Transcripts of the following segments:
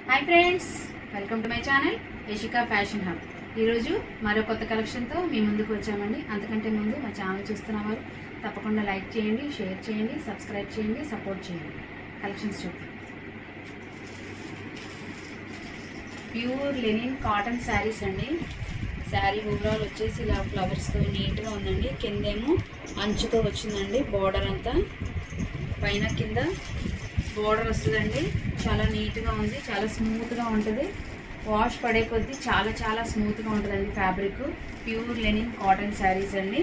Hi friends, welcome to my channel Yashika fashion hub. ఈరోజు మరో కొత్త కలెక్షన్తో మీ ముందుకు వచ్చామండి. అంతకంటే ముందు మా ఛానల్ చూస్తున్నవారు తప్పకుండా లైక్ చేయండి, షేర్ చేయండి, సబ్స్క్రైబ్ చేయండి, సపోర్ట్ చేయండి. కలెక్షన్స్ చూద్దాం. ప్యూర్ లెనిన్ కాటన్ శారీస్ అండి. శారీ ఓవరాల్ వచ్చేసి ఇలా ఫ్లవర్స్తో నీట్గా ఉందండి. కిందేమో అంచుతో వచ్చిందండి బోర్డర్ అంతా, పైన కింద బోర్డర్ వస్తుందండి. చాలా నీట్గా ఉంది, చాలా స్మూత్గా ఉంటుంది. వాష్ పడే కొద్దీ చాలా స్మూత్గా ఉంటుందండి fabric. Pure linen cotton saris అండి.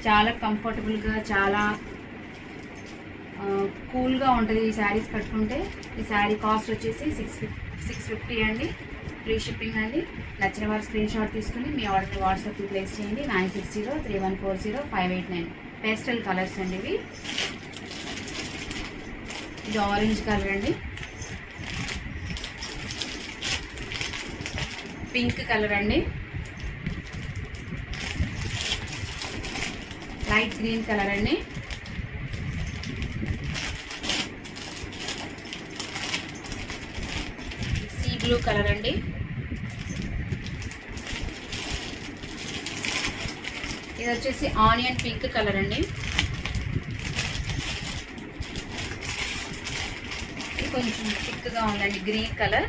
చాలా కంఫర్టబుల్గా, చాలా కూల్గా ఉంటుంది ఈ శారీస్ కట్టుకుంటే. ఈ శారీ కాస్ట్ వచ్చేసి 650 అండి. ఫ్రీ షిప్పింగ్ అండి. నచ్చిన వారు స్క్రీన్ షాట్ తీసుకుని మీ ఆర్డర్ని వాట్సాప్కి ప్లేస్ చేయండి. 9603140589. పేస్టల్ కలర్స్ అండి ఇవి. ఇది ఆరెంజ్ కలర్ అండి, పింక్ కలర్ అండి, లైట్ గ్రీన్ కలర్ అండి, సీ బ్లూ కలర్ అండి, ఇది వచ్చేసి ఆనియన్ పింక్ కలర్ అండి, కొంచెం థిక్గా ఉందండి green colour,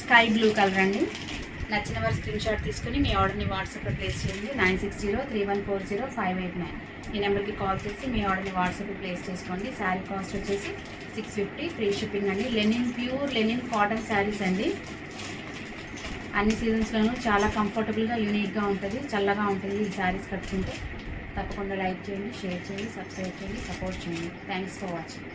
sky blue colour అండి. నచ్చిన వారు స్క్రీన్ షాట్ తీసుకుని మీ ఆర్డర్ని వాట్సాప్లో ప్లేస్ చేయండి. 9603140589. ఈ నెంబర్కి కాల్ చేసి మీ ఆర్డర్ని వాట్సాప్లో ప్లేస్ చేసుకోండి. శారీ కాస్ట్ వచ్చేసి 650, ఫ్రీ షిప్పింగ్ అండి. Linen, pure linen cotton saris అండి. అన్ని సీజన్స్లోనూ చాలా కంఫర్టబుల్గా, యూనిక్గా ఉంటుంది, చల్లగా ఉంటుంది ఈ శారీస్ కట్టుకుంటే. తప్పకుండా లైక్ చేయండి, షేర్ చేయండి, సబ్స్క్రైబ్ చేయండి, సపోర్ట్ చేయండి. Thanks for watching.